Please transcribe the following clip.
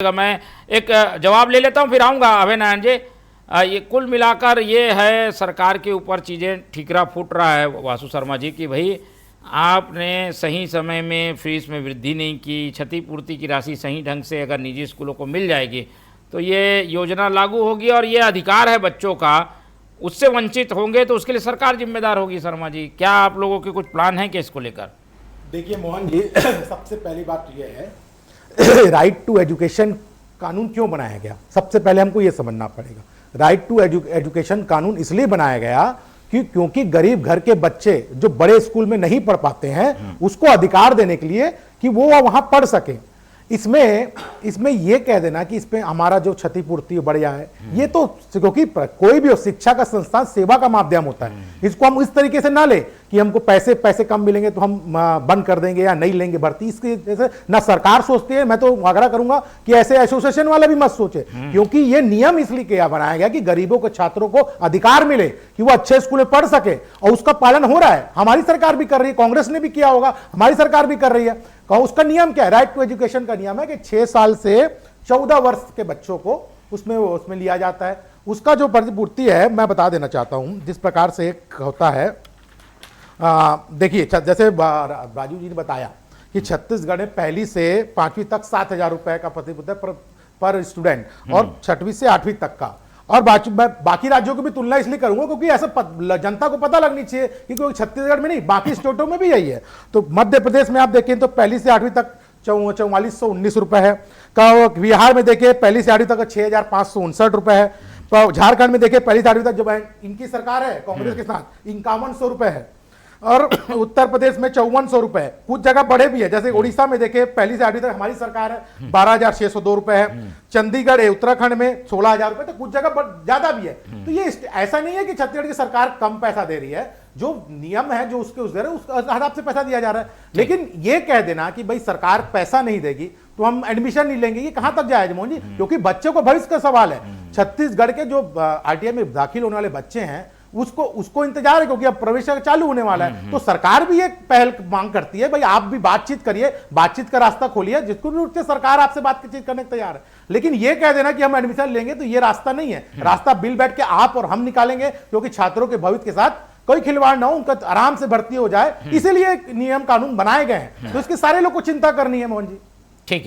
मैं एक जवाब ले लेता हूं, फिर आऊँगा अभय नारायण जी। ये कुल मिलाकर ये है सरकार के ऊपर चीज़ें ठीकरा फूट रहा है वासु शर्मा जी कि भाई आपने सही समय में फीस में वृद्धि नहीं की, क्षतिपूर्ति की राशि सही ढंग से अगर निजी स्कूलों को मिल जाएगी तो ये योजना लागू होगी और ये अधिकार है बच्चों का, उससे वंचित होंगे तो उसके लिए सरकार जिम्मेदार होगी। शर्मा जी, क्या आप लोगों के कुछ प्लान हैं कि इसको लेकर? देखिए मोहन जी, सबसे पहली बात यह है राइट टू एजुकेशन कानून क्यों बनाया गया। सबसे पहले हमको यह समझना पड़ेगा राइट टू एजुकेशन कानून इसलिए बनाया गया क्योंकि गरीब घर के बच्चे जो बड़े स्कूल में नहीं पढ़ पाते हैं उसको अधिकार देने के लिए कि वो वहां पढ़ सके। इसमें यह कह देना कि इसमें हमारा जो क्षतिपूर्ति बढ़ जाए, ये तो क्योंकि कोई भी शिक्षा का संस्थान सेवा का माध्यम होता है, इसको हम इस तरीके से ना ले कि हमको पैसे कम मिलेंगे तो हम बंद कर देंगे या नहीं लेंगे भर्ती। इसके जैसे ना सरकार सोचती है, मैं तो आग्रह करूंगा कि ऐसे एसोसिएशन वाले भी मत सोचे, क्योंकि ये नियम इसलिए क्या बनाया गया कि गरीबों के छात्रों को अधिकार मिले कि वो अच्छे स्कूल में पढ़ सके, और उसका पालन हो रहा है। हमारी सरकार भी कर रही है, कांग्रेस ने भी किया होगा, हमारी सरकार भी कर रही है। उसका नियम क्या है? राइट टू एजुकेशन का नियम है कि 6 साल से 14 वर्ष के बच्चों को उसमें लिया जाता है। उसका जो प्रतिपूर्ति है मैं बता देना चाहता हूं, जिस प्रकार से एक होता है। देखिए, जैसे राजू जी ने बताया कि छत्तीसगढ़ में पहली से 5वीं तक 7,000 रुपए का प्रतिपूर्ति पर स्टूडेंट, और 6वीं से 8वीं तक का। और बाकी राज्यों की भी तुलना इसलिए करूंगा क्योंकि ऐसा जनता को पता लगनी चाहिए कि कोई छत्तीसगढ़ में नहीं, बाकी स्टेटों में भी यही है। तो मध्य प्रदेश में आप देखें तो पहली से 8वीं तक 4419 रुपए है। बिहार में देखिए पहली से 8वीं तक 6559 रुपए है। झारखंड में देखिए पहली से 8वीं तक जो इनकी सरकार है कांग्रेस के साथ 5100 रुपए है। और उत्तर प्रदेश में 5400 रुपए है। कुछ जगह बड़े भी है, जैसे उड़ीसा में देखे पहली से 8वीं तक हमारी सरकार है 12,602 रुपए है। चंडीगढ़ उत्तराखंड में 16,000 रुपए, तो कुछ जगह ज्यादा भी है। तो ये ऐसा नहीं है कि छत्तीसगढ़ की सरकार कम पैसा दे रही है, जो नियम है जो उसके उस हिसाब से पैसा दिया जा रहा है। लेकिन ये कह देना कि भाई सरकार पैसा नहीं देगी तो हम एडमिशन नहीं लेंगे, ये कहां तक जाएगा मोहन जी? क्योंकि बच्चों को भविष्य का सवाल है। छत्तीसगढ़ के जो आरटीआई में दाखिल होने वाले बच्चे हैं उसको इंतजार है, क्योंकि अब प्रवेश चालू होने वाला है। तो सरकार भी एक पहल मांग करती है, भाई आप भी बातचीत करिए, बातचीत का रास्ता खोलिए, जिसको भी उठते सरकार आपसे बातचीत करने को तैयार है। लेकिन ये कह देना कि हम एडमिशन लेंगे तो ये रास्ता नहीं है। रास्ता बिल बैठ के आप और हम निकालेंगे, क्योंकि छात्रों के भविष्य के साथ कोई खिलवाड़ ना हो, उनका आराम से भर्ती हो जाए, इसीलिए नियम कानून बनाए गए हैं। तो इसके सारे लोग को चिंता करनी है मोहन जी। ठीक है।